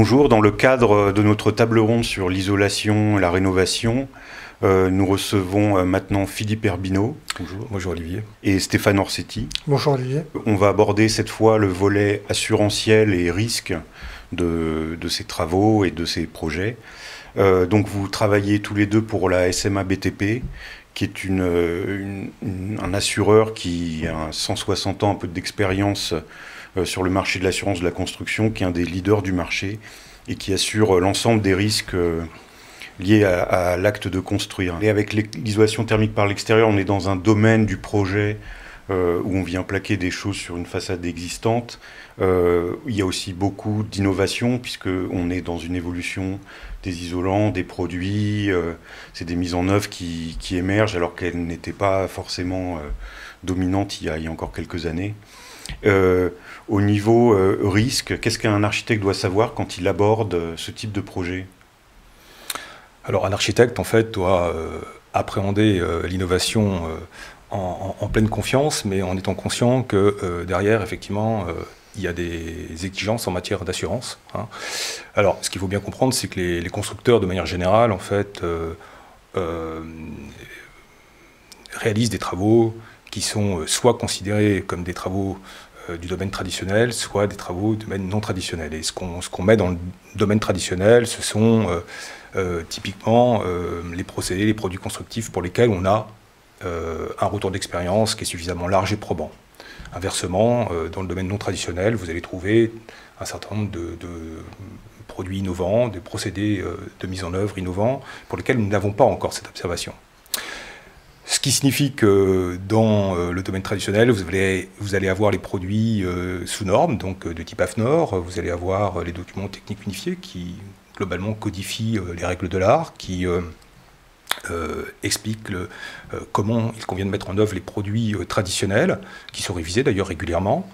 Bonjour, dans le cadre de notre table ronde sur l'isolation et la rénovation, nous recevons maintenant Philippe Herbinot. Bonjour. Bonjour Olivier. Et Stéphane Orsetti. Bonjour Olivier. On va aborder cette fois le volet assurantiel et risque de ces travaux et de ces projets. Donc vous travaillez tous les deux pour la SMA BTP, qui est un assureur qui a 160 ans, un peu d'expérience sur le marché de l'assurance de la construction, qui est un des leaders du marché et qui assure l'ensemble des risques liés à l'acte de construire. Et avec l'isolation thermique par l'extérieur, on est dans un domaine du projet où on vient plaquer des choses sur une façade existante. Il y a aussi beaucoup d'innovation puisqu'on est dans une évolution des isolants, des produits, c'est des mises en œuvre qui émergent alors qu'elles n'étaient pas forcément dominantes il y a encore quelques années. Au niveau risque, qu'est-ce qu'un architecte doit savoir quand il aborde ce type de projet ? Alors un architecte en fait doit appréhender l'innovation en pleine confiance, mais en étant conscient que derrière effectivement il y a des exigences en matière d'assurance. Alors ce qu'il faut bien comprendre, c'est que les constructeurs de manière générale en fait réalisent des travaux qui sont soit considérés comme des travaux du domaine traditionnel, soit des travaux du domaine non traditionnel. Et ce qu'on met dans le domaine traditionnel, ce sont typiquement les procédés, les produits constructifs pour lesquels on a un retour d'expérience qui est suffisamment large et probant. Inversement, dans le domaine non traditionnel, vous allez trouver un certain nombre de produits innovants, des procédés de mise en œuvre innovants pour lesquels nous n'avons pas encore cette observation. Ce qui signifie que dans le domaine traditionnel, vous allez avoir les produits sous normes, donc de type AFNOR, vous allez avoir les documents techniques unifiés qui globalement codifient les règles de l'art, qui expliquent comment il convient de mettre en œuvre les produits traditionnels, qui sont révisés d'ailleurs régulièrement,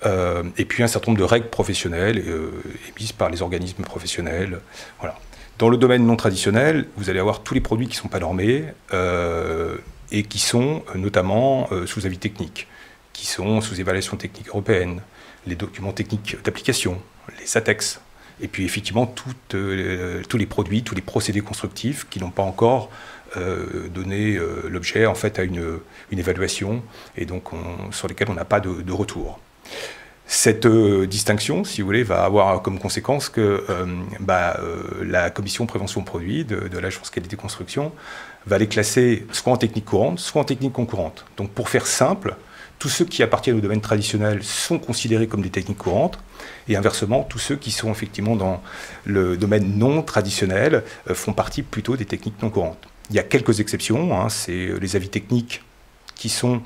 et puis un certain nombre de règles professionnelles émises par les organismes professionnels. Voilà. Dans le domaine non traditionnel, vous allez avoir tous les produits qui ne sont pas normés et qui sont notamment sous avis technique, qui sont sous évaluation technique européenne, les documents techniques d'application, les ATEX, et puis effectivement tous les produits, tous les procédés constructifs qui n'ont pas encore donné l'objet en fait à une évaluation et donc sur lesquels on n'a pas de retour. Cette distinction, si vous voulez, va avoir comme conséquence que la commission prévention produits de l'agence qualité construction va les classer soit en technique courante, soit en technique concurrente. Donc pour faire simple, tous ceux qui appartiennent au domaine traditionnel sont considérés comme des techniques courantes, et inversement, tous ceux qui sont effectivement dans le domaine non traditionnel font partie plutôt des techniques non courantes. Il y a quelques exceptions, c'est les avis techniques qui sont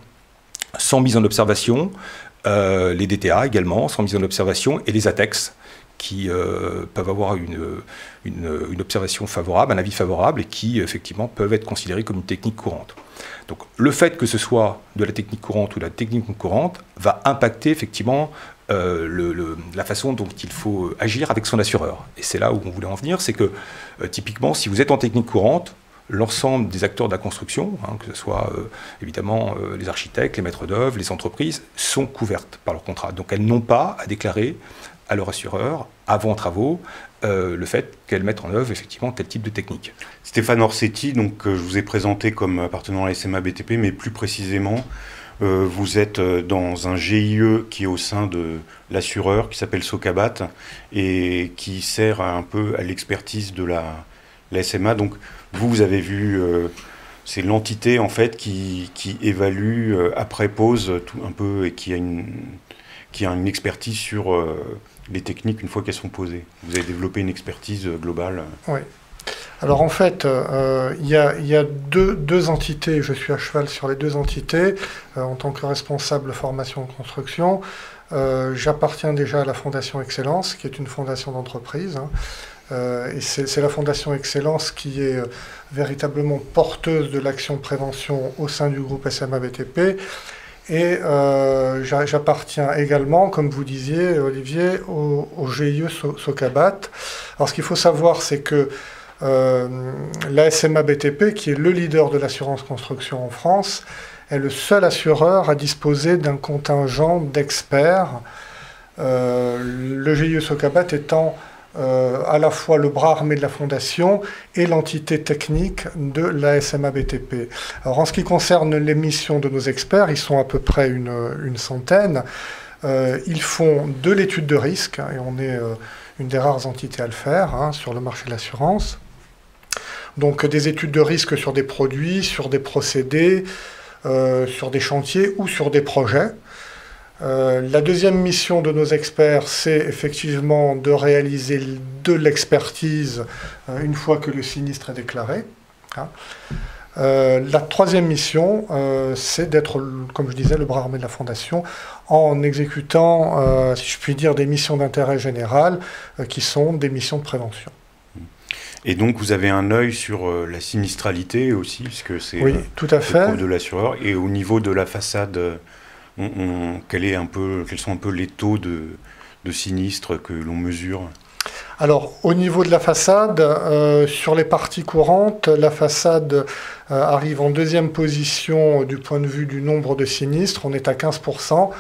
sans mise en observation, les DTA également, sans mise en observation, et les ATEX, qui peuvent avoir une observation favorable, un avis favorable, et qui effectivement peuvent être considérés comme une technique courante. Donc le fait que ce soit de la technique courante ou de la technique non courante va impacter effectivement la façon dont il faut agir avec son assureur. Et c'est là où on voulait en venir, c'est que typiquement si vous êtes en technique courante, l'ensemble des acteurs de la construction, que ce soit évidemment les architectes, les maîtres d'œuvre, les entreprises, sont couvertes par leur contrat. Donc elles n'ont pas à déclarer à leur assureur, avant travaux, le fait qu'elles mettent en œuvre effectivement tel type de technique. Stéphane Orsetti, donc, je vous ai présenté comme appartenant à la SMA BTP, mais plus précisément, vous êtes dans un GIE qui est au sein de l'assureur, qui s'appelle Socabat, et qui sert un peu à l'expertise de la SMA. Donc vous avez vu, c'est l'entité en fait qui évalue après pause tout un peu et qui a une expertise sur les techniques une fois qu'elles sont posées. Vous avez développé une expertise globale. Oui. Alors en fait, il y a deux entités, je suis à cheval sur les deux entités. En tant que responsable formation et construction, j'appartiens déjà à la Fondation Excellence, qui est une fondation d'entreprise. Et c'est la Fondation Excellence qui est véritablement porteuse de l'action de prévention au sein du groupe SMA BTP. Et j'appartiens également, comme vous disiez, Olivier, au GIE Socabat. Alors ce qu'il faut savoir, c'est que la SMA BTP, qui est le leader de l'assurance construction en France, est le seul assureur à disposer d'un contingent d'experts. Le GIE Socabat étant à la fois le bras armé de la Fondation et l'entité technique de la SMA BTP. Alors, en ce qui concerne les missions de nos experts, ils sont à peu près une centaine. Ils font de l'étude de risque, et on est une des rares entités à le faire sur le marché de l'assurance. Donc des études de risque sur des produits, sur des procédés, sur des chantiers ou sur des projets. La deuxième mission de nos experts, c'est effectivement de réaliser de l'expertise une fois que le sinistre est déclaré. La troisième mission, c'est d'être, comme je disais, le bras armé de la Fondation en exécutant, si je puis dire, des missions d'intérêt général qui sont des missions de prévention. Et donc vous avez un œil sur la sinistralité aussi, puisque c'est oui, tout à fait. Le rôle de l'assureur. Et au niveau de la façade, quels sont un peu les taux de sinistres que l'on mesure? Alors, au niveau de la façade, sur les parties courantes, la façade arrive en deuxième position du point de vue du nombre de sinistres. On est à 15%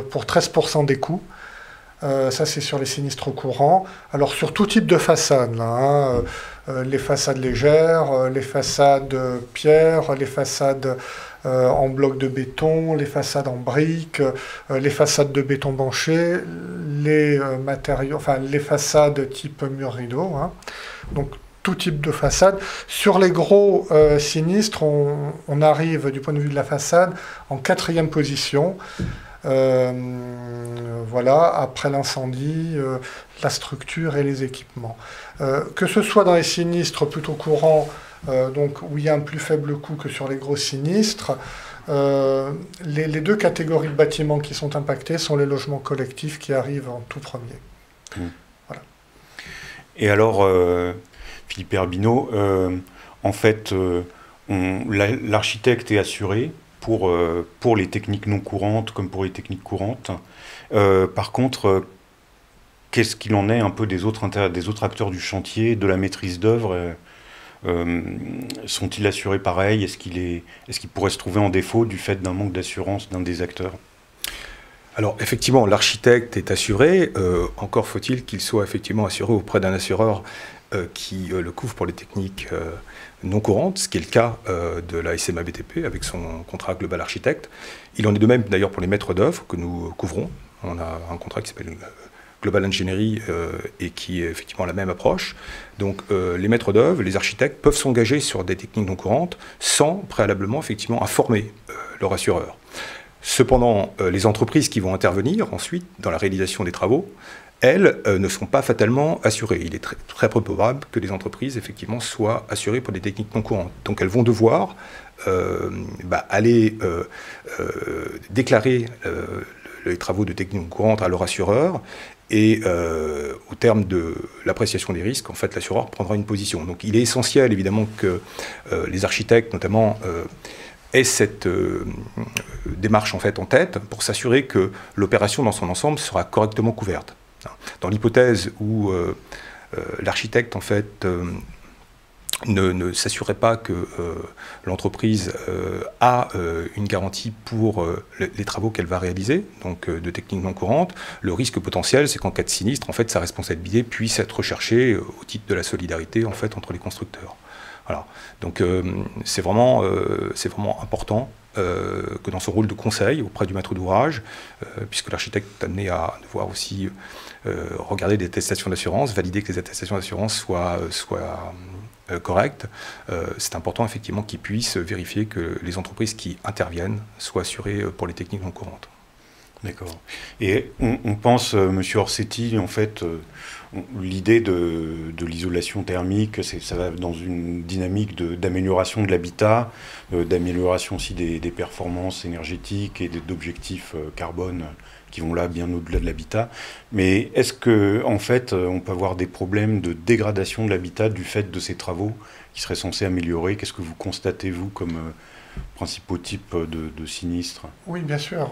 pour 13% des coûts. Ça, c'est sur les sinistres courants. Alors, sur tout type de façade, là, les façades légères, les façades pierre, les façades en bloc de béton, les façades en briques, les façades de béton banché, les matériaux, enfin les façades type mur rideau. Donc tout type de façade. Sur les gros sinistres, on arrive du point de vue de la façade en 4e position. Voilà, après l'incendie, la structure et les équipements. Que ce soit dans les sinistres plutôt courants, donc où il y a un plus faible coût que sur les gros sinistres, les deux catégories de bâtiments qui sont impactés sont les logements collectifs qui arrivent en tout premier. Voilà. Et alors, Philippe Herbinot, en fait, l'architecte est assuré pour les techniques non courantes comme pour les techniques courantes. Par contre, qu'est-ce qu'il en est un peu des autres acteurs du chantier, de la maîtrise d'œuvre? Sont-ils assurés pareil? Est-ce qu'il pourrait se trouver en défaut du fait d'un manque d'assurance d'un des acteurs? Alors effectivement, l'architecte est assuré, encore faut-il qu'il soit effectivement assuré auprès d'un assureur qui le couvre pour les techniques non courantes, ce qui est le cas de la SMA BTP avec son contrat Global Architect. Il en est de même d'ailleurs pour les maîtres d'œuvre que nous couvrons. On a un contrat qui s'appelle Global Engineering et qui est effectivement la même approche. Donc les maîtres d'œuvre, les architectes peuvent s'engager sur des techniques non courantes sans préalablement effectivement informer leur assureur. Cependant, les entreprises qui vont intervenir ensuite dans la réalisation des travaux, elles ne sont pas fatalement assurées. Il est très peu probable que les entreprises effectivement soient assurées pour des techniques non courantes. Donc elles vont devoir aller déclarer les travaux de techniques non courantes à leur assureur. Et au terme de l'appréciation des risques, en fait, l'assureur prendra une position. Donc il est essentiel, évidemment, que les architectes, notamment, aient cette démarche en fait, en tête pour s'assurer que l'opération dans son ensemble sera correctement couverte. Dans l'hypothèse où l'architecte, en fait, ne s'assurerait pas que l'entreprise a une garantie pour les travaux qu'elle va réaliser, donc de techniques non courantes, le risque potentiel, c'est qu'en cas de sinistre, en fait, sa responsabilité puisse être recherchée au titre de la solidarité en fait, entre les constructeurs. Voilà. Donc c'est vraiment important que dans son rôle de conseil auprès du maître d'ouvrage, puisque l'architecte est amené à devoir aussi regarder des attestations d'assurance, valider que les attestations d'assurance soient correctes, c'est important effectivement qu'il puisse vérifier que les entreprises qui interviennent soient assurées pour les techniques non courantes. D'accord. Et on pense, Monsieur Orsetti, en fait, l'idée de l'isolation thermique, ça va dans une dynamique d'amélioration de l'habitat, d'amélioration aussi des performances énergétiques et d'objectifs carbone qui vont là bien au-delà de l'habitat. Mais est-ce que, en fait, on peut avoir des problèmes de dégradation de l'habitat du fait de ces travaux qui seraient censés améliorer? Qu'est-ce que vous constatez, vous, comme principaux types de sinistres? Oui, bien sûr.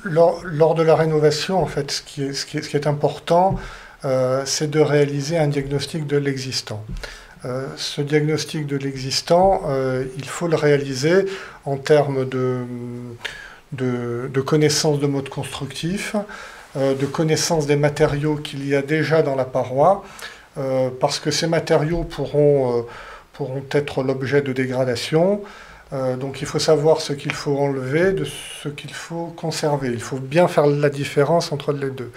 Lors de la rénovation, en fait, ce qui est important, c'est de réaliser un diagnostic de l'existant. Ce diagnostic de l'existant, il faut le réaliser en termes de connaissance de mode constructif, de connaissance des matériaux qu'il y a déjà dans la paroi, parce que ces matériaux pourront être l'objet de dégradation. Donc il faut savoir ce qu'il faut enlever de ce qu'il faut conserver. Il faut bien faire la différence entre les deux.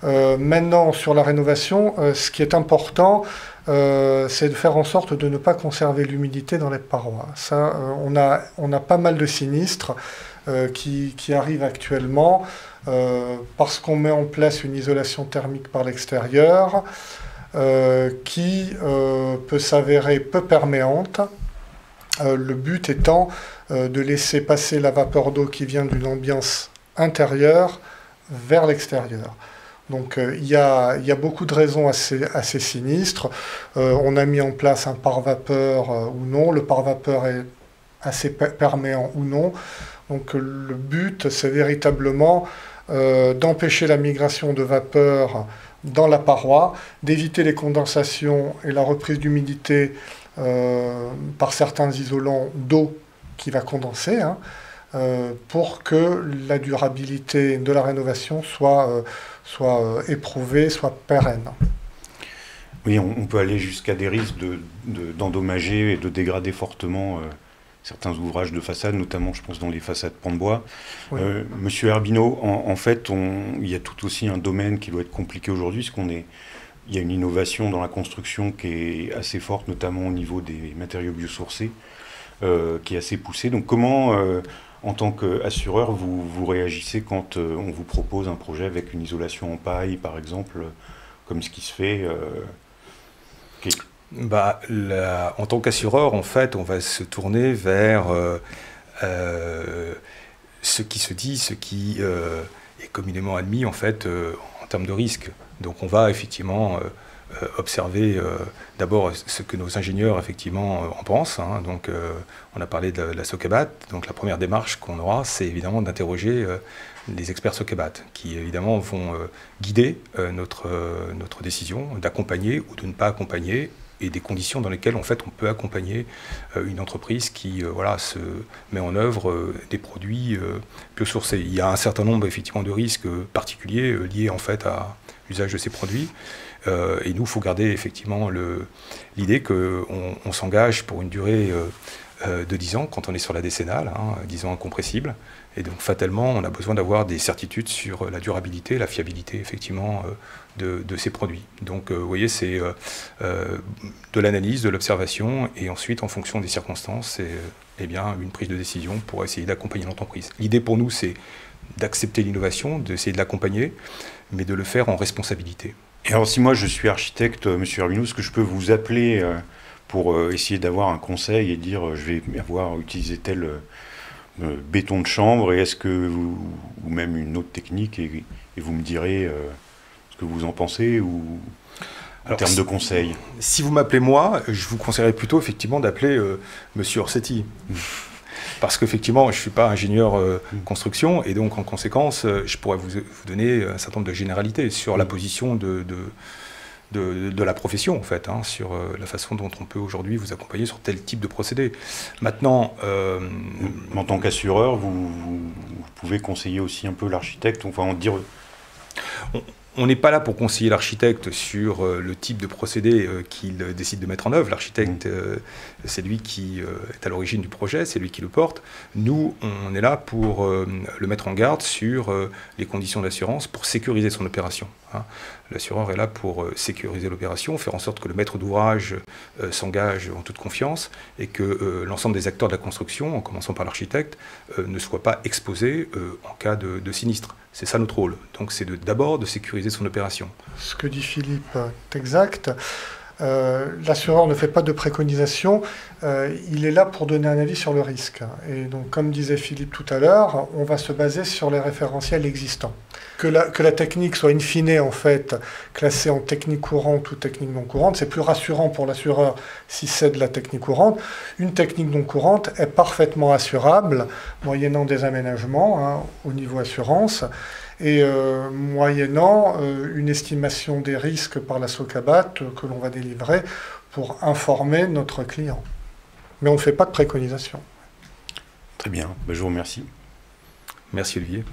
Maintenant, sur la rénovation, ce qui est important, c'est de faire en sorte de ne pas conserver l'humidité dans les parois. Ça, on a pas mal de sinistres qui arrivent actuellement parce qu'on met en place une isolation thermique par l'extérieur qui peut s'avérer peu perméante. Le but étant de laisser passer la vapeur d'eau qui vient d'une ambiance intérieure vers l'extérieur. Donc il y a beaucoup de raisons à ces sinistres. On a mis en place un pare-vapeur ou non. Le pare-vapeur est assez perméant ou non. Donc le but, c'est véritablement d'empêcher la migration de vapeur dans la paroi, d'éviter les condensations et la reprise d'humidité par certains isolants d'eau qui va condenser, pour que la durabilité de la rénovation soit éprouvée, soit pérenne. Oui, on peut aller jusqu'à des risques d'endommager et de dégrader fortement certains ouvrages de façade, notamment je pense dans les façades pans de bois. Oui. Monsieur Herbinot, en fait, il y a tout aussi un domaine qui doit être compliqué aujourd'hui, parce il y a une innovation dans la construction qui est assez forte, notamment au niveau des matériaux biosourcés, qui est assez poussée. Donc comment, en tant qu'assureur, vous réagissez quand on vous propose un projet avec une isolation en paille, par exemple, comme ce qui se fait en tant qu'assureur, en fait, on va se tourner vers ce qui se dit, ce qui est communément admis, en fait, en termes de risque. Donc on va effectivement observer d'abord ce que nos ingénieurs effectivement en pensent. Donc on a parlé de la SOCABAT. Donc la première démarche qu'on aura, c'est évidemment d'interroger les experts SOCABAT qui évidemment vont guider notre décision d'accompagner ou de ne pas accompagner, et des conditions dans lesquelles en fait on peut accompagner une entreprise qui se met en œuvre des produits biosourcés. Il y a un certain nombre effectivement de risques particuliers liés en fait à l'usage de ces produits. Et nous, il faut garder effectivement l'idée qu'on s'engage pour une durée de 10 ans quand on est sur la décennale, 10 ans incompressibles. Et donc fatalement, on a besoin d'avoir des certitudes sur la durabilité, la fiabilité effectivement de ces produits. Donc vous voyez, c'est de l'analyse, de l'observation, et ensuite en fonction des circonstances, c'est une prise de décision pour essayer d'accompagner l'entreprise. L'idée pour nous, c'est d'accepter l'innovation, d'essayer de l'accompagner, mais de le faire en responsabilité. Et alors si moi je suis architecte, Monsieur Herbinot, est-ce que je peux vous appeler pour essayer d'avoir un conseil et dire je vais avoir utilisé tel béton de chambre, et est-ce que ou même une autre technique, et vous me direz ce que vous en pensez, ou en termes de conseils? Si vous m'appelez moi, je vous conseillerais plutôt effectivement d'appeler Monsieur Orsetti. Parce qu'effectivement, je ne suis pas ingénieur construction, et donc en conséquence, je pourrais vous donner un certain nombre de généralités sur la position de la profession, en fait, sur la façon dont on peut aujourd'hui vous accompagner sur tel type de procédé. Maintenant... en tant qu'assureur, vous pouvez conseiller aussi un peu l'architecte, enfin en dire... On n'est pas là pour conseiller l'architecte sur le type de procédé qu'il décide de mettre en œuvre. L'architecte, c'est lui qui est à l'origine du projet, c'est lui qui le porte. Nous, on est là pour le mettre en garde sur les conditions d'assurance pour sécuriser son opération. L'assureur est là pour sécuriser l'opération, faire en sorte que le maître d'ouvrage s'engage en toute confiance, et que l'ensemble des acteurs de la construction, en commençant par l'architecte, ne soient pas exposés en cas de sinistre. C'est ça notre rôle. Donc c'est d'abord de sécuriser son opération. Ce que dit Philippe est exact. L'assureur ne fait pas de préconisation, il est là pour donner un avis sur le risque. Et donc, comme disait Philippe tout à l'heure, on va se baser sur les référentiels existants. Que la technique soit in fine, en fait, classée en technique courante ou technique non courante, c'est plus rassurant pour l'assureur si c'est de la technique courante. Une technique non courante est parfaitement assurable, moyennant des aménagements au niveau assurance, et moyennant une estimation des risques par la SOCABAT que l'on va délivrer pour informer notre client. Mais on ne fait pas de préconisation. Très bien, je vous remercie. Merci Olivier.